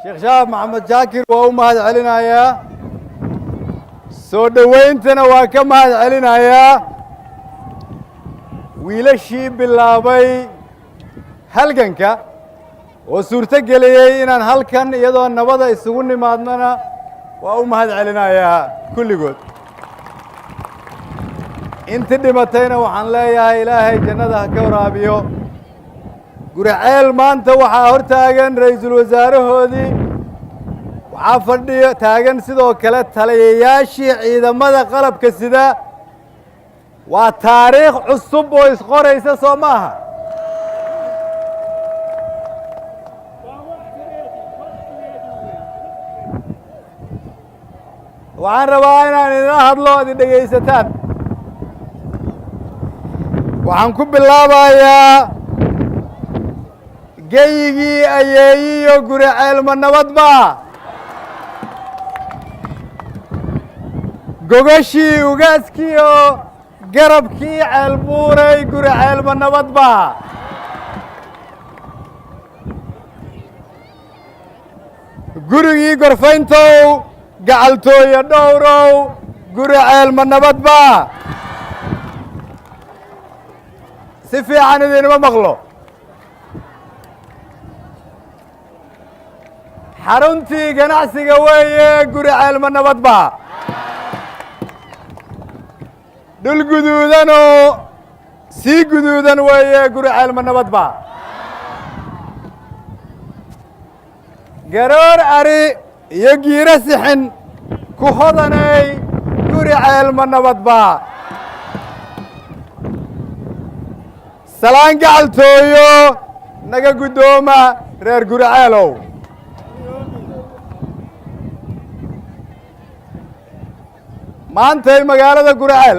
sheekh shaab maxamed jaakir waa u mahad celinayaa soo dhowayntana waa ka mahad celinayaa wiilashii bilaabay halganka oo suurto geliyey inaan halkan iyadoo nabada isugu nimaadnana waa u mahad celinayaa kulligood intii dhimatayna waxaan leeyahay ilaahay jannada ha ka waraabiyo guriceel maanta waxaa hor taagan ra'iisul wasaarahoodii waxaa fadhiyo taagan sidoo kale taliyayaashii ciidamada qalabka sida waa taariikh cusub oo isqoraysa soo maaha waxaan rabaa inaan idinla hadlo ad dhegaysataan waxaan ku bilaabayaa geyigii ayeeyiyo guriceel ma nabadba gogashii ugaaskiiyo garabkii ceelbuuray guriceel ma nabadba gurigii gorfayntow gacaltooyo dhowrow guriceel ma nabadba si fiican idinma maqlo xaruntii ganacsiga weeye guriceel ma nabadba dhul guduudanoo sii guduudan weeye guriceel ma nabadba garoor ari iyo giiro sixin ku hodanay guriceel ma nabadba salaan gacaltooyo naga guddooma reer guriceelow maantay magaalada guriceel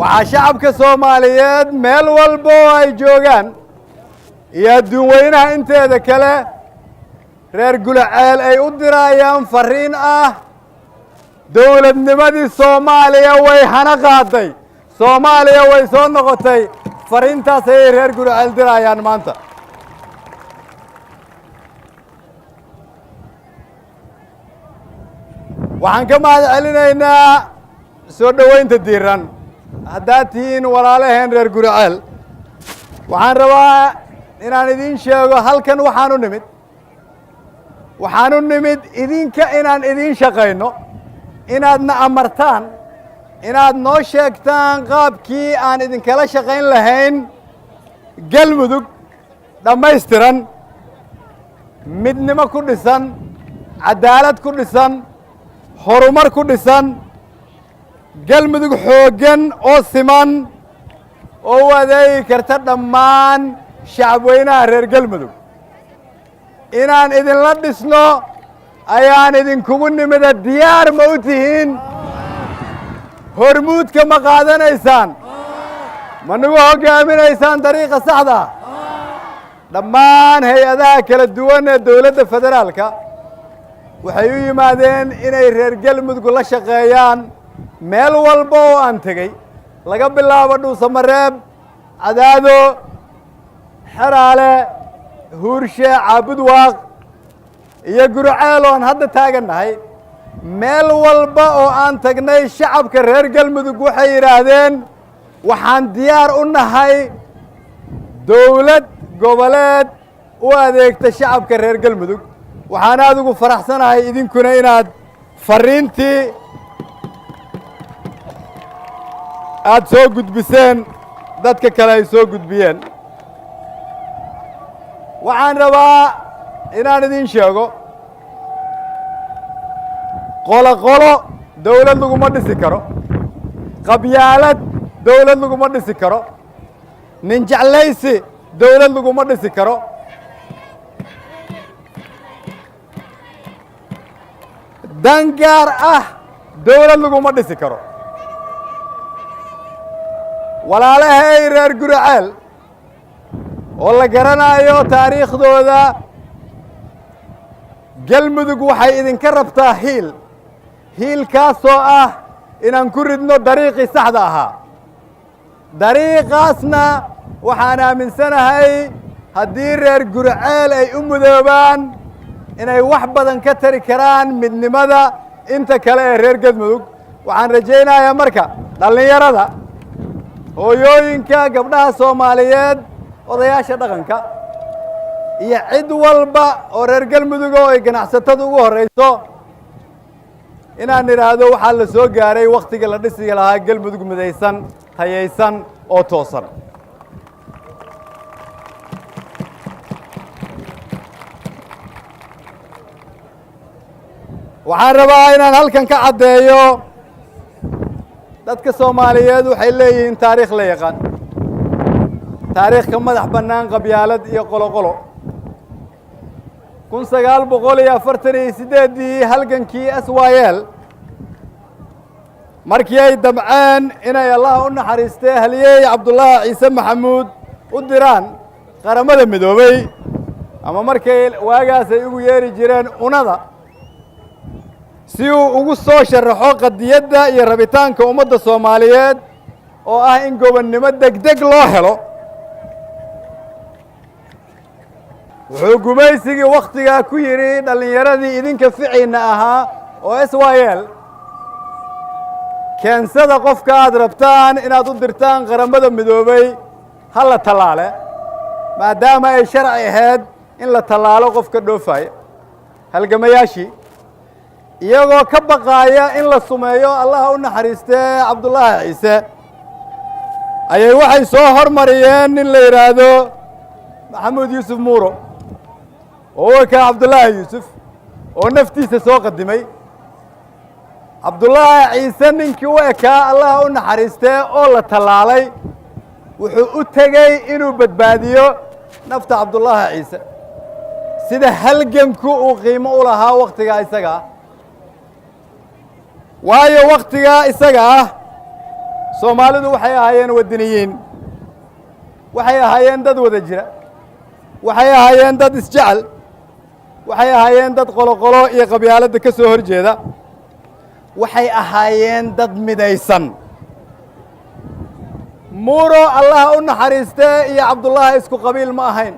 waxaa shacabka soomaaliyeed meel walba oo ay joogaan iyo adduun weynaha inteeda kale reer guriceel ay u dirayaan farriin ah dowladnimadii soomaaliya way hana qaaday soomaaliya way soo noqotay farriintaas ayay reer guriceel dirayaan maanta waxaan ka mahad celinaynaa soo dhowaynta diiran haddaad tihiin walaalaheen reer guriceel waxaan rabaa inaan idiin sheego halkan waxaan u nimid idinka inaan idiin shaqayno inaadna amartaan inaad noo sheegtaan qaabkii aan idinkala shaqayn lahayn galmudug dhammaystiran midnimo ku dhisan caddaalad ku dhisan horumar ku dhisan galmudug xooggan oo siman oo u adeegi karta dhammaan shacabweynaha reer galmudug inaan idinla dhisno ayaan idinkugu nimida diyaar ma u tihiin hormuudka ma qaadanaysaan ma nagu hoggaaminaysaan dariiqa saxda dhammaan hay-adaha kala duwan ee dowladda federaalka waxay u yimaadeen inay reer galmudug la shaqeeyaan meel walba oo aan tegey laga bilaabo dhuusamareeb cadaado xeraale huurshe caabudwaaq iyo guriceel oo aan hadda taagannahay meel walba oo aan tagnay shacabka reer galmudug waxay yidhaahdeen waxaan diyaar u nahay dowlad goboleed u adeegta shacabka reer galmudug waxaan aad ugu faraxsanahay idinkuna inaad farriintii aad soo gudbiseen dadka kale ay soo gudbiyeen waxaan rabaa inaan idiin sheego qolo dowlad laguma dhisi karo qabyaalad dowlad laguma dhisi karo nin jeclaysi dowlad laguma dhisi karo dan gaar ah dowlad laguma dhisi karo walaalahay reer guriceel oo la garanayo taariikhdooda galmudug waxay idinka rabtaa hiilkaasoo ah inaan ku ridno dariiqii saxda ahaa dariiqaasna waxaan aaminsanahay haddii reer Gurceel ay u mudoobaan inay wax badan ka tari karaan midnimada inta kale ee reer Galmudug waxaan rajaynayaa marka dhalinyarada hooyooyinka gabdhaha Soomaaliyeed odayaasha dhaqanka iyo cid walba oo reer Galmudug oo ay ganacsatada ugu horeyso inaan iraahdo waxa la soo gaaray waqtiga la dhisi lahaa Galmudug midaysan tayaysan oo toosan waxaan rabaa inaan halkan ka caddeeyo dadka Soomaaliyeed waxay leeyihiin taariikh la yaqaan taariikh ka madax bannaan qabyaalad iyo qoloqolo 1948 halgankii SYL markii ay damceen inay Allah u naxariistay haliyey Cabdullaahi Ciise Maxamuud u diraan qaramada midoobay ama markay waagaas ay ugu yeeri jireen unada si uu ugu soo sharaxo qadiyadda iyo rabitaanka ummadda Soomaaliyeed oo ah in gobonnimo degdeg loo helo wuxuu gumaysigii waqtigaa ku yidhi dhallinyaradii idinka ficiina ahaa oo SYL keensada qofka aad rabtaan inaad u dirtaan qaramada midoobay ha la tallaale maadaama ay sharci ahayd in la tallaalo qofka dhoofaya halgamayaashii iyagoo ka baqaaya in la sumeeyo Allah u naxariistay Cabdullaahi Ciise ayay waxay soo hormariyeen in la yiraahdo Maxamuud Yuusuf Muuro oo ka Cabdullaahi Yuusuf oo naftiisa soo qadimay Cabdullaahi Ciise ninkii u ekaa Allah u naxariistay oo la tallaalay wuxuu u tagay inuu badbaadiyo nafta Cabdullaahi Ciise sida halganku uu qiimo u lahaa waqtiga isaga waayo waqtiga isaga Soomaalidu waxay ahaayeen wadaniyiin waxay ahaayeen dad wada jira waxay ahaayeen dad isjecel waxay ahaayeen dad qoloqolo iyo qabyaaladda ka soo horjeeda waxay ahaayeen dad midaysan Muuro Allah u naxariistay iyo Cabdullaahi isku qabiil ma ahayn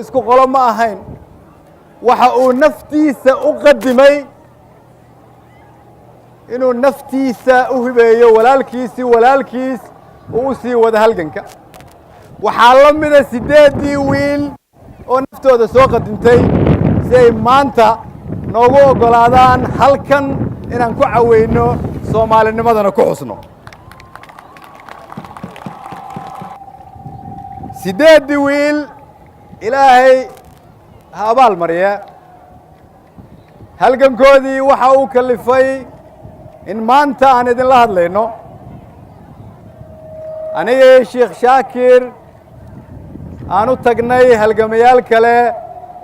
isku qolo ma ahayn waxa uu naftiisa u qadimay inuu naftiisa u hibeeyo walaalkiis uu sii wada halganka waxaa la mida 8 wiil oo naftooda soo qadintay si ay maanta noogu ogolaadaan halkan inaan ku caweyno Soomaalinimadana ku xusno 8 wiil ilaahay ha abaal mariya halgankoodii waxa uu kalifay in maanta aan idinla hadlayno aniga Sheekh Shaakir aanu tagnay halgamayaal kale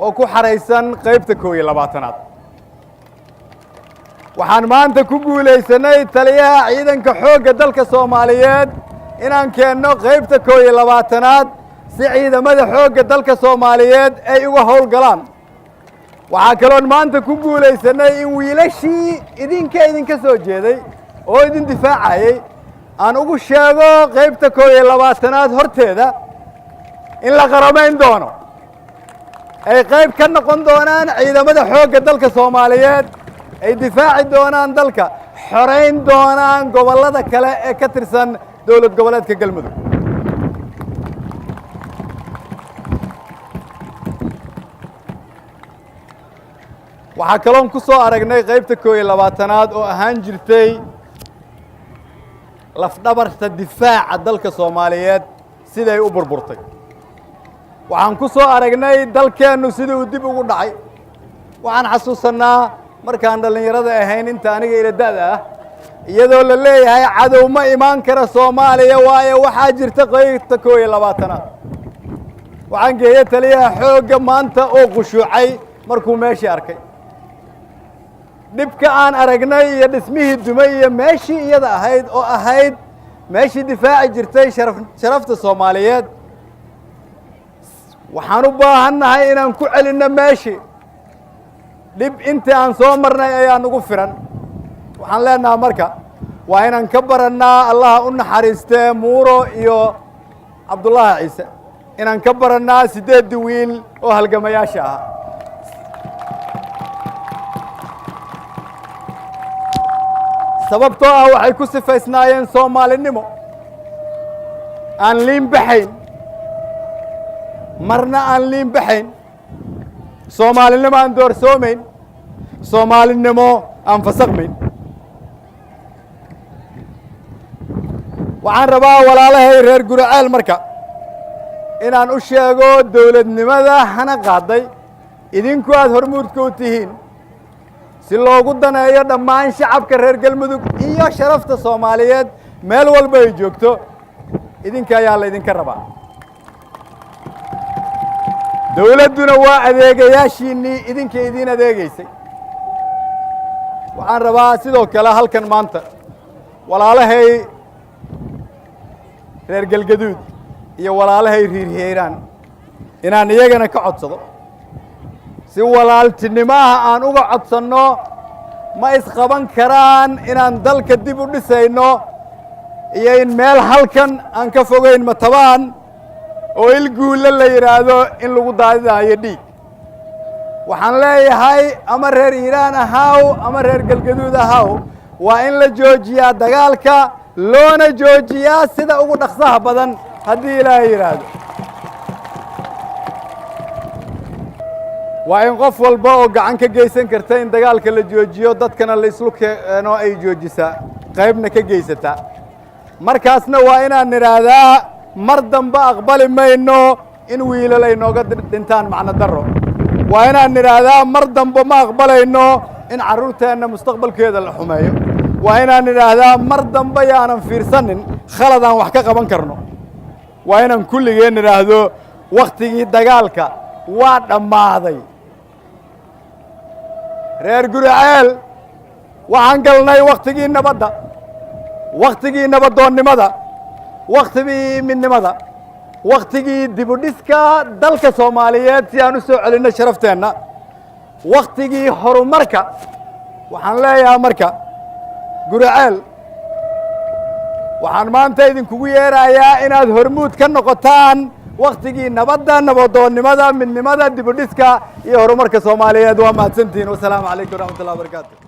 oo ku xareysan qaybta 12aad waxaan maanta ku guuleysanay taliyaha ciidanka xoogga dalka Soomaaliyeed inaan keenno qaybta 12aad si ciidamada xoogga dalka Soomaaliyeed ay uga howlgalaan waxaa kaloon maanta ku guuleysanay in wiilashii idinka soo jeeday oo idin difaacayay aan ugu sheego qaybta 12aad horteeda in la qaramayn doono ay qayb ka noqon doonaan ciidamada xoogga dalka Soomaaliyeed ay difaaci doonaan dalka xoreyn doonaan gobollada kale ee ka tirsan dawlad goboleedka Galmudug waxaa kaloon ku soo aragnay qaybta 12aad oo ahaan jirtay lafdhabarta difaaca dalka Soomaaliyeed siday u burburtay waxaan ku soo aragnay dalkeennu sidii uu dib ugu dhacay waxaan xasuusanaa markaan dhalinyarada ahayn inta aniga ila da'da iyadoo la leeyahay cadow ma imaan kara Soomaaliya waayo waxaa jirta qaybta 12aad waxaan geeyay taliyaha xoogga maanta oo qushuucay markuu meeshii arkay dhibka aan aragnay iyo dhismihii dumay iyo meeshii iyada ahayd oo ahayd meeshii difaaci jirtay sharafta Soomaaliyeed waxaan u baahannahay inaan ku celinno meeshii dhib intii aan soo marnay ayaa nagu firan waxaan leenahay marka waa inaan ka barannaa Allah u naxariistay Muuro iyo Cabdullaahi Ciise inaan ka barannaa 8 wiil oo halgamayaasha ah sababtoo ah waxay ku sifaysnaayeen Soomaalinimo aan liin baxayn marna aan liin baxayn Soomaalinimo aan doorsoomayn Soomaalinimo aan fasaqmayn waxaan rabaa walaalahay reer Guraceel marka inaan u sheego dawladnimada hana qaaday idinku aad hormuudka u tihiin si loogu daneeyo dhammaan shacabka reer Galmudug iyo sharafta Soomaaliyeed meel walba ay joogto idinka ayaa la idinka rabaa dawladduna waa adeegayaashiinii idinka idin adeegaysay waxaan rabaa sidoo kale halkan maanta walaalahay reer Galgaduud iyo walaalahay reer Hiiraan inaan iyagana ka codsado si walaaltinimaha aan uga codsanno ma isqaban karaan inaan dalka dib u dhisayno iyo in meel halkan aan ka fogeyn matabaan oo ilguulle la yiraahdo in lagu daadinayo dhiig waxaan leeyahay ama reer Hiiraan ahaw ama reer Galgaduud ahaw waa in la joojiyaa dagaalka loona joojiyaa sida ugu dhaqsaha badan haddii Ilaahay yiraahdo waa in qof walba oo gacan ka geysan karta in dagaalka la joojiyo dadkana la islu keeno ay joojisaa qaybna ka geysataa markaasna waa inaan niraahdaa mar dambe aqbali mayno in wiilal ay nooga dhintaan macno darro waa inaan niraahdaa mar dambe ma aqbalayno in carruurteenna mustaqbalkeeda la xumeeyo waa inaan niraahdaa mar dambe yaanan fiirsanin khaladaan wax ka qaban karno waa inaan kulligeen niraahdo wakhtigii dagaalka waa dhammaaday reer Guraceel waxaan galnay wakhtigii nabadda wakhtigii nabadoonnimada wakhtigii midnimada wakhtigii dib u dhiska dalka Soomaaliyeed si aan u soo celinno sharafteenna wakhtigii horumarka waxaan leeyahay marka Guraceel waxaan maanta idinkugu yeerayaa inaad hormuud ka noqotaan wakhtigii nabadda nabadoonnimada midnimada dib u dhiska iyo horumarka Soomaaliyeed waa mahadsantihiin wassalaamu calaykum waraxmatullahi wabarakaatu